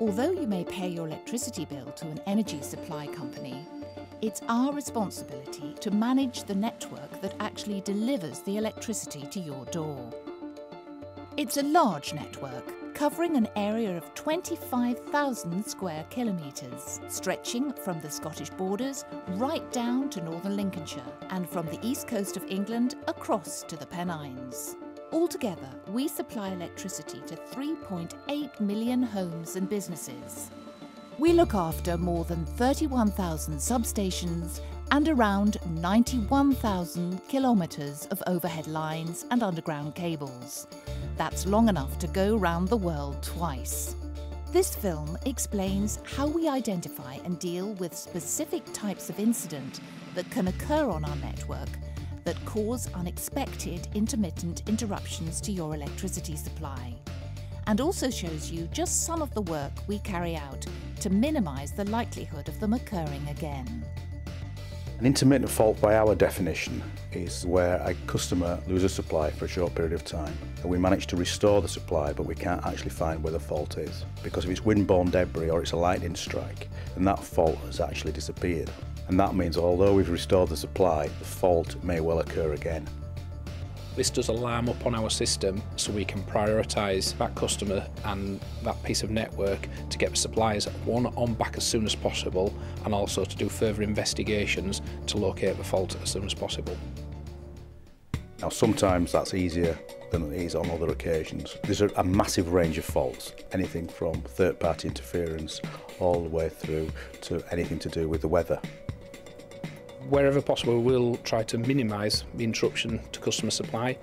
Although you may pay your electricity bill to an energy supply company, it's our responsibility to manage the network that actually delivers the electricity to your door. It's a large network, covering an area of 25,000 square kilometres, stretching from the Scottish borders right down to northern Lincolnshire and from the east coast of England across to the Pennines. Altogether, we supply electricity to 3.8 million homes and businesses. We look after more than 31,000 substations and around 91,000 kilometres of overhead lines and underground cables. That's long enough to go round the world twice. This film explains how we identify and deal with specific types of incident that can occur on our network that cause unexpected intermittent interruptions to your electricity supply, and also shows you just some of the work we carry out to minimise the likelihood of them occurring again. An intermittent fault, by our definition, is where a customer loses supply for a short period of time and we manage to restore the supply, but we can't actually find where the fault is. Because if it's wind-borne debris or it's a lightning strike, then that fault has actually disappeared. And that means although we've restored the supply, the fault may well occur again. This does alarm up on our system so we can prioritise that customer and that piece of network to get the supplies on back as soon as possible, and also to do further investigations to locate the fault as soon as possible. Now sometimes that's easier than it is on other occasions. There's a massive range of faults, anything from third-party interference all the way through to anything to do with the weather. Wherever possible, we'll try to minimise the interruption to customer supply.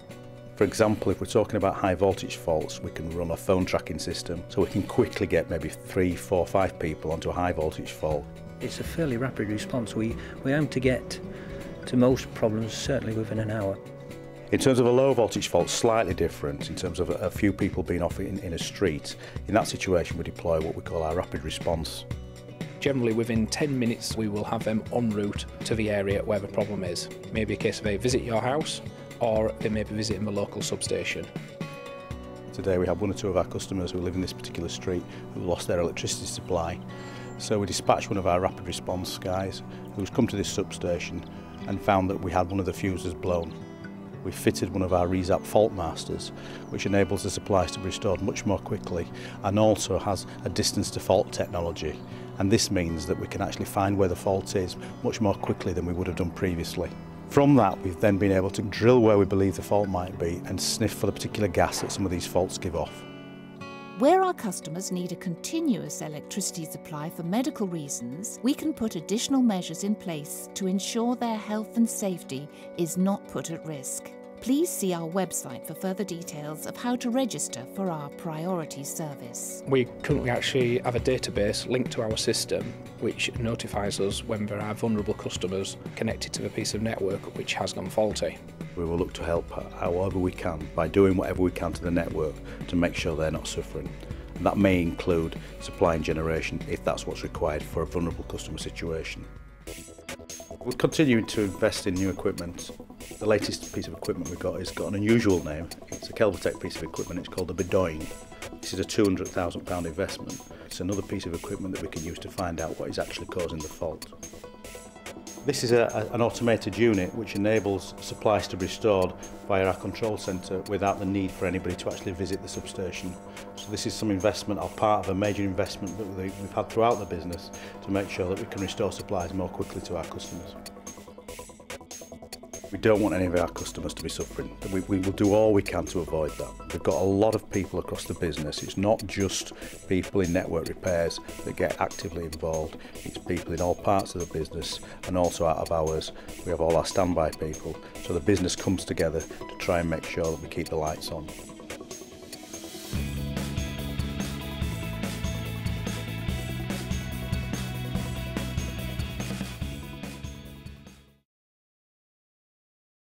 For example, if we're talking about high voltage faults, we can run a phone tracking system so we can quickly get maybe 3, 4, 5 people onto a high voltage fault. It's a fairly rapid response. We aim to get to most problems certainly within an hour. In terms of a low voltage fault, slightly different in terms of a few people being off in a street. In that situation we deploy what we call our rapid response. Generally within 10 minutes we will have them en route to the area where the problem is. Maybe a case of they visit your house or they may be visiting the local substation. Today we have 1 or 2 of our customers who live in this particular street who lost their electricity supply. So we dispatched one of our rapid response guys who's come to this substation and found that we had one of the fuses blown. We fitted one of our RESAP fault masters, which enables the supplies to be restored much more quickly and also has a distance to fault technology. And this means that we can actually find where the fault is much more quickly than we would have done previously. From that, we've then been able to drill where we believe the fault might be and sniff for the particular gas that some of these faults give off. Where our customers need a continuous electricity supply for medical reasons, we can put additional measures in place to ensure their health and safety is not put at risk. Please see our website for further details of how to register for our priority service. We currently actually have a database linked to our system which notifies us when there are vulnerable customers connected to the piece of network which has gone faulty. We will look to help however we can by doing whatever we can to the network to make sure they're not suffering. And that may include supply and generation if that's what's required for a vulnerable customer situation. We're continuing to invest in new equipment. The latest piece of equipment we've got has got an unusual name. It's a Kelvotech piece of equipment. It's called the Bedoing. This is a £200,000 investment. It's another piece of equipment that we can use to find out what is actually causing the fault. This is an automated unit which enables supplies to be restored via our control centre without the need for anybody to actually visit the substation. So this is some investment, or part of a major investment that we've had throughout the business to make sure that we can restore supplies more quickly to our customers. We don't want any of our customers to be suffering. We will do all we can to avoid that. We've got a lot of people across the business. It's not just people in network repairs that get actively involved. It's people in all parts of the business and also out of hours. We have all our standby people. So the business comes together to try and make sure that we keep the lights on.